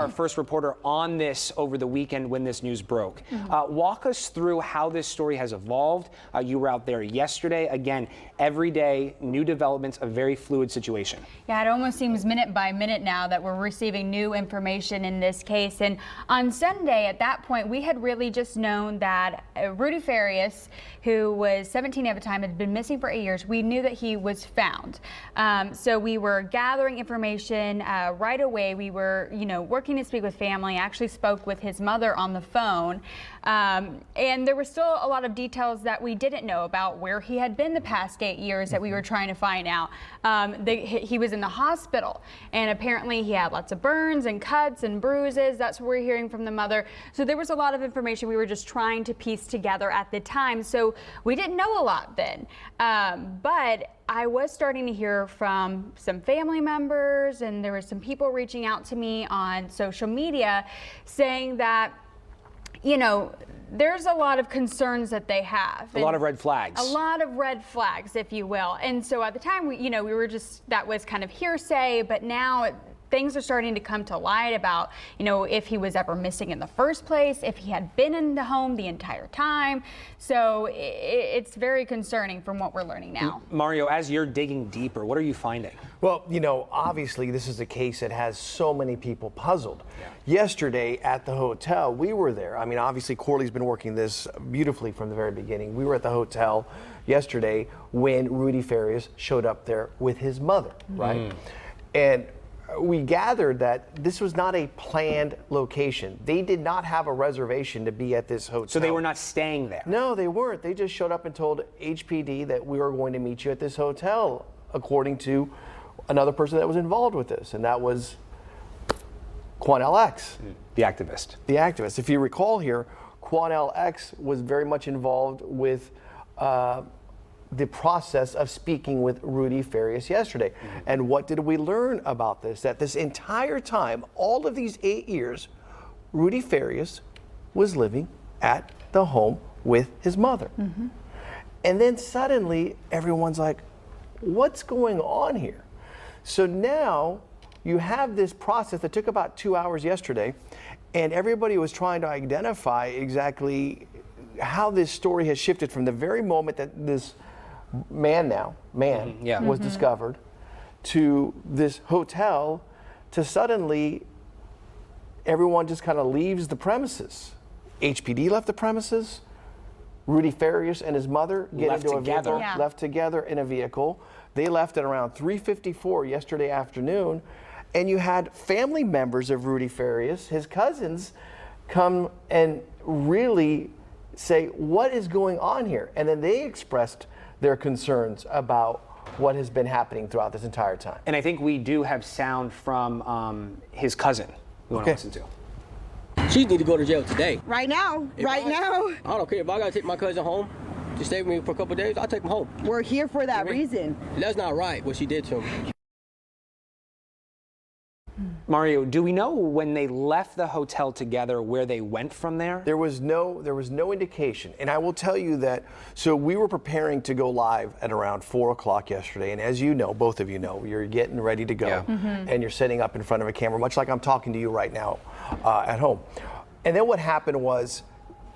Our first reporter on this over the weekend when this news broke. Walk us through how this story has evolved. You were out there yesterday. Again, every day, new developments, a very fluid situation. Yeah, it almost seems minute by minute now that we're receiving new information in this case. And on Sunday, at that point, we had really just known that Rudy Farias, who was 17 at the time, had been missing for 8 years. We knew that he was found. So we were gathering information right away. We were, working to speak with family. I actually spoke with his mother on the phone. And there were still a lot of details that we didn't know about where he had been the past 8 years that we were trying to find out. He was in the hospital, and apparently he had lots of burns and cuts and bruises. That's what we're hearing from the mother. So there was a lot of information we were just trying to piece together at the time. So we didn't know a lot then. But I was starting to hear from some family members, and there were some people reaching out to me on social media saying that, there's a lot of concerns that they have. A lot of red flags. A lot of red flags, if you will. And so at the time, we were just, that was kind of hearsay, but now things are starting to come to light about, if he was ever missing in the first place, if he had been in the home the entire time. So it's very concerning from what we're learning now. Mario, as you're digging deeper, what are you finding? Well, obviously this is a case that has so many people puzzled. Yeah. Yesterday at the hotel, we were there. I mean, obviously Corley's been working this beautifully from the very beginning. We were at the hotel yesterday when Rudy Farias showed up there with his mother, right? And we gathered that this was not a planned location. They did not have a reservation to be at this hotel. So they were not staying there? No, they weren't. They just showed up and told HPD that we were going to meet you at this hotel, according to another person that was involved with this, and that was Quanell X. The activist. The activist. If you recall here, Quanell X was very much involved with the process of speaking with Rudy Farias yesterday. And what did we learn about this? That this entire time, all of these 8 years, Rudy Farias was living at the home with his mother. And then suddenly everyone's like, what's going on here? So now you have this process that took about 2 hours yesterday, and everybody was trying to identify exactly how this story has shifted from the very moment that this man was discovered to this hotel, to suddenly everyone just kind of leaves the premises. HPD left the premises. Rudy Farias and his mother get into a vehicle, left together in a vehicle. They left at around 3:54 yesterday afternoon, and you had family members of Rudy Farias, his cousins, come and really say, what is going on here? And then they expressed their concerns about what has been happening throughout this entire time. And I think we do have sound from his cousin we want to listen to. She need to go to jail today. Right now. I don't care. If I got to take my cousin home to stay with me for a couple of days, I'll take him home. We're here for that reason. That's not right, what she did to him. Mario, do we know when they left the hotel together where they went from there? There was no indication. And I will tell you that, so we were preparing to go live at around 4 o'clock yesterday. And as you know, both of you know, you're getting ready to go and you're sitting up in front of a camera, much like I'm talking to you right now at home. And then what happened was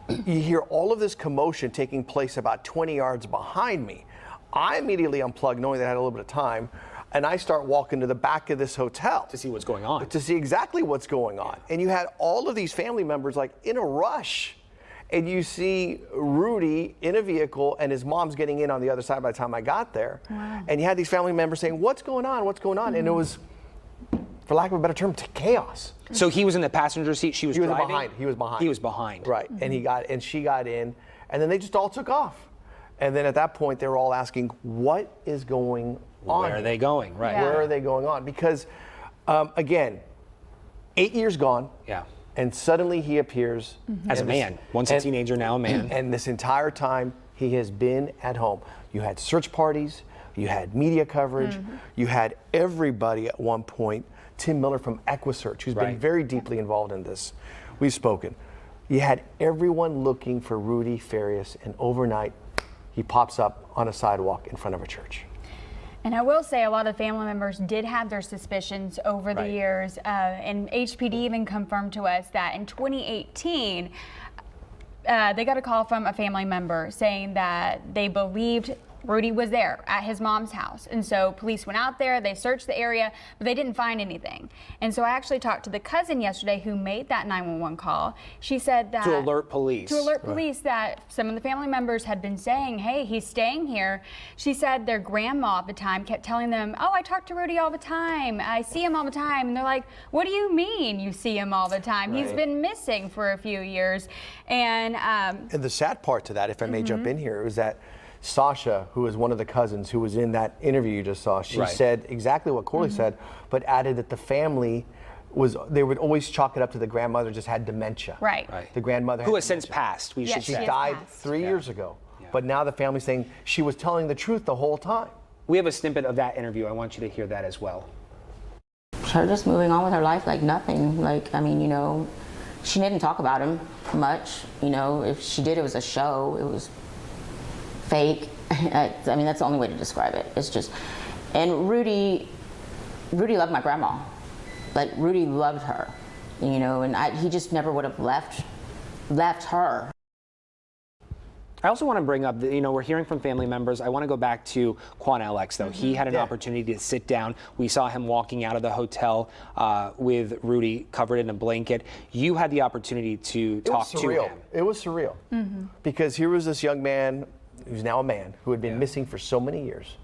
you hear all of this commotion taking place about 20 yards behind me. I immediately unplugged, knowing that I had a little bit of time. And I start walking to the back of this hotel. To see what's going on. To see exactly what's going on. And you had all of these family members like in a rush. And you see Rudy in a vehicle and his mom's getting in on the other side by the time I got there. Wow. And you had these family members saying, what's going on? What's going on? And it was, for lack of a better term, chaos. So he was in the passenger seat, she was driving? He was behind. He was behind. Right. And she got in, and then they just all took off. And then at that point, they were all asking, what is going on? Where are they going? Right. Where are they going on? Because, again, 8 years gone. Yeah. And suddenly he appears. As a man. Once a teenager, now a man. And this entire time, he has been at home. You had search parties. You had media coverage. You had everybody at one point. Tim Miller from EquiSearch, who's been very deeply involved in this. We've spoken. You had everyone looking for Rudy Farias, and overnight, he pops up on a sidewalk in front of a church. And I will say a lot of family members did have their suspicions over the years, and HPD even confirmed to us that in 2018, they got a call from a family member saying that they believed Rudy was there at his mom's house. And so police went out there, they searched the area, but they didn't find anything. And so I actually talked to the cousin yesterday who made that 911 call. She said that To alert police. To alert police that some of the family members had been saying, hey, he's staying here. She said their grandma at the time kept telling them, oh, I talk to Rudy all the time. I see him all the time. And they're like, what do you mean you see him all the time? He's been missing for a few years. And the sad part to that, if I may jump in here, is that Sasha, who is one of the cousins who was in that interview you just saw, she said exactly what Corley said, but added that the family they would always chalk it up to the grandmother just had dementia. Right. The grandmother Who had has since dementia. passed, we Yes, should She say. died passed. 3 years ago, but now the family's saying she was telling the truth the whole time. We have a snippet of that interview. I want you to hear that as well. Her just moving on with her life like nothing. Like, I mean, you know, she didn't talk about him much. You know, if she did, it was a show. It was fake. I mean, that's the only way to describe it. It's just, and Rudy loved my grandma. Like, Rudy loved her, you know, and he just never would have left her. I also want to bring up, we're hearing from family members. I want to go back to Quan Alex, though. He had an opportunity to sit down. We saw him walking out of the hotel with Rudy covered in a blanket. You had the opportunity to talk to him. It was surreal. Because here was this young man, who's now a man, who had been missing for so many years.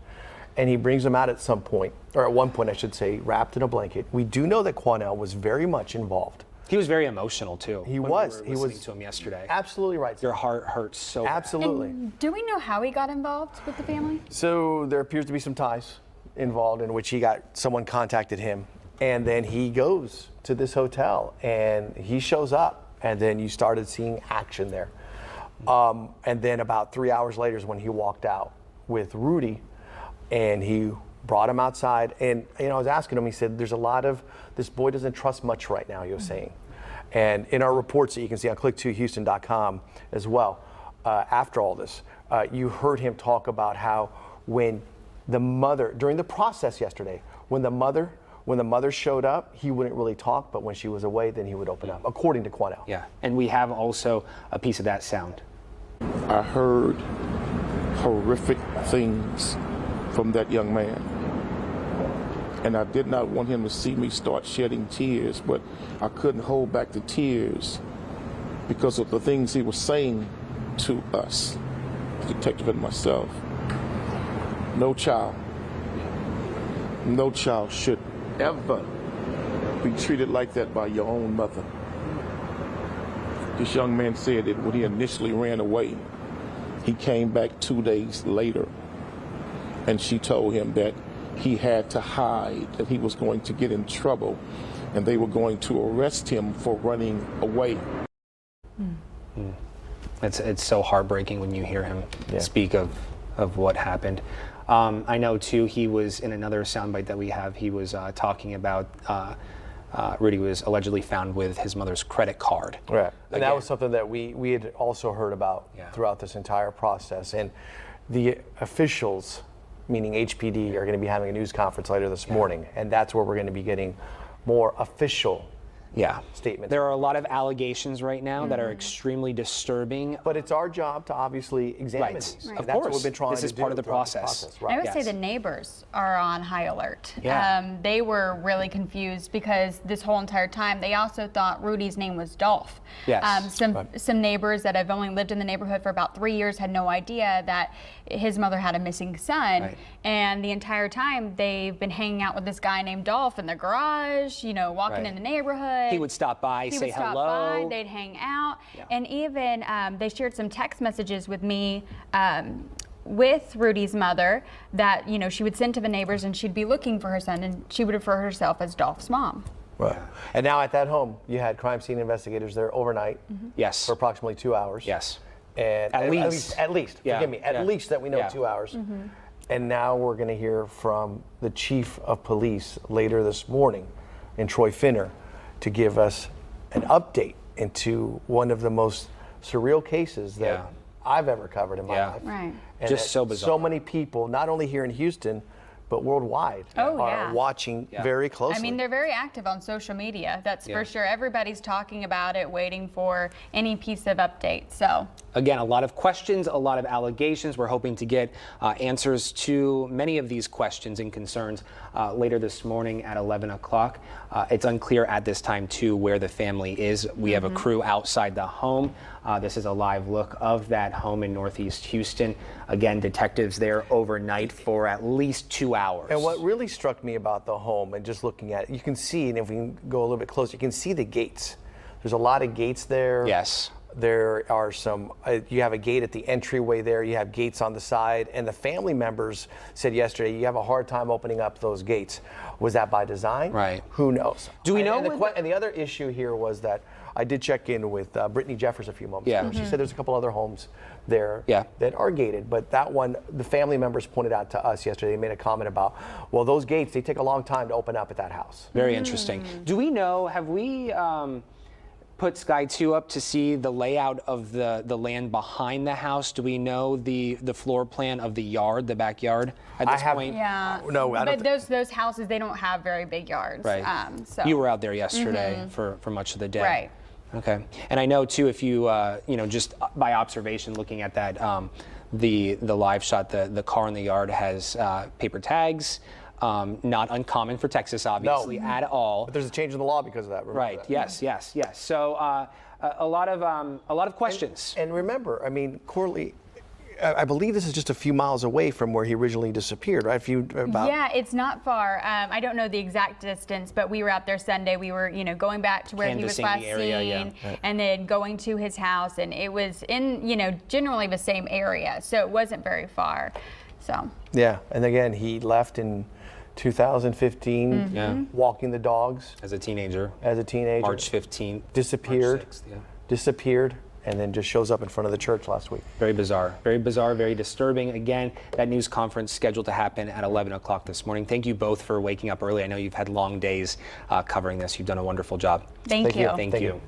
And he brings him out at some point, or at one point, I should say, wrapped in a blanket. We do know that Quanell was very much involved. He was very emotional, too. He when was. We were listening to him yesterday. Absolutely right. Your heart hurts so bad. Absolutely. And do we know how he got involved with the family? So there appears to be some ties involved in which someone contacted him, and then he goes to this hotel and he shows up, and then you started seeing action there. And then about 3 hours later is when he walked out with Rudy, and he brought him outside. And I was asking him, he said, there's a lot of, this boy doesn't trust much right now, he was saying. And in our reports that you can see on click2houston.com as well, after all this, you heard him talk about how when the mother, during the process yesterday, when the mother showed up, he wouldn't really talk, but when she was away, then he would open up, according to Quanell. Yeah, and we have also a piece of that sound. I heard horrific things from that young man. And I did not want him to see me start shedding tears, but I couldn't hold back the tears because of the things he was saying to us, the detective and myself. No child should ever be treated like that by your own mother. This young man said that when he initially ran away, he came back 2 days later, and she told him that he had to hide, that he was going to get in trouble, and they were going to arrest him for running away. It's so heartbreaking when you hear him speak of what happened. I know, too, he was in another soundbite that we have, he was talking about Rudy was allegedly found with his mother's credit card. Right. And that was something that we had also heard about throughout this entire process. And the officials, meaning HPD, are going to be having a news conference later this morning. And that's where we're going to be getting more official statements. There are a lot of allegations right now that are extremely disturbing. But it's our job to obviously examine these. Right. And Of that's course. what we've been trying This to is do part of the throughout process. Right. I would say the neighbors are on high alert. Yeah. They were really confused because this whole entire time they also thought Rudy's name was Dolph. Yes. Some neighbors that have only lived in the neighborhood for about 3 years had no idea that his mother had a missing son. Right. And the entire time they've been hanging out with this guy named Dolph in their garage, walking in the neighborhood. He would stop by, He say would stop hello. by, they'd hang out, and even they shared some text messages with me with Rudy's mother that she would send to the neighbors, and she'd be looking for her son, and she would refer herself as Dolph's mom. Right. And now at that home, you had crime scene investigators there overnight Yes. for approximately 2 hours. Yes. And At least. forgive me, at least that we know 2 hours. And now we're going to hear from the chief of police later this morning in Troy Finner to give us an update into one of the most surreal cases that I've ever covered in my life. Right. And Just that so bizarre. So many people, not only here in Houston, but worldwide Oh, are yeah. watching very closely. I mean, they're very active on social media. That's Yeah. for sure. Everybody's talking about it, waiting for any piece of update. So Again, a lot of questions, a lot of allegations. We're hoping to get answers to many of these questions and concerns later this morning at 11 o'clock. It's unclear at this time, too, where the family is. We have a crew outside the home. This is a live look of that home in Northeast Houston. Again, detectives there overnight for at least 2 hours. And what really struck me about the home, and just looking at it, you can see, and if we can go a little bit closer, you can see the gates. There's a lot of gates there. Yes. There are some, you have a gate at the entryway there, you have gates on the side, and the family members said yesterday you have a hard time opening up those gates. Was that by design? Right. Who knows? Do we know And the other issue here was that I did check in with Brittany Jeffers a few moments ago. She said there's a couple other homes there that are gated, but that one, the family members pointed out to us yesterday, they made a comment about, well, those gates, they take a long time to open up at that house. Very interesting. Do we know, have we put Sky 2 up to see the layout of the land behind the house? Do we know the floor plan of the yard, the backyard at this point? yeah. No, I don't But those houses, they don't have very big yards. Right. So You were out there yesterday for much of the day. Right. Okay. And I know too, if you just by observation, looking at that, the live shot, the car in the yard has paper tags. Not uncommon for Texas, obviously, at all. But there's a change in the law because of that. Remember Right. that. Yes. So a lot of questions. And remember, I mean, Corley, I believe this is just a few miles away from where he originally disappeared, right? Yeah, it's not far. I don't know the exact distance, but we were out there Sunday. We were, going back to where he was Canvassing last the area, seen, and then going to his house, and it was in, generally the same area, so it wasn't very far. So. Yeah, and again, he left in 2015, walking the dogs As a teenager. March 15th. disappeared, March 6th, disappeared, and then just shows up in front of the church last week. Very bizarre, very disturbing. Again, that news conference scheduled to happen at 11 o'clock this morning. Thank you both for waking up early. I know you've had long days covering this. You've done a wonderful job. Thank you. Thank you.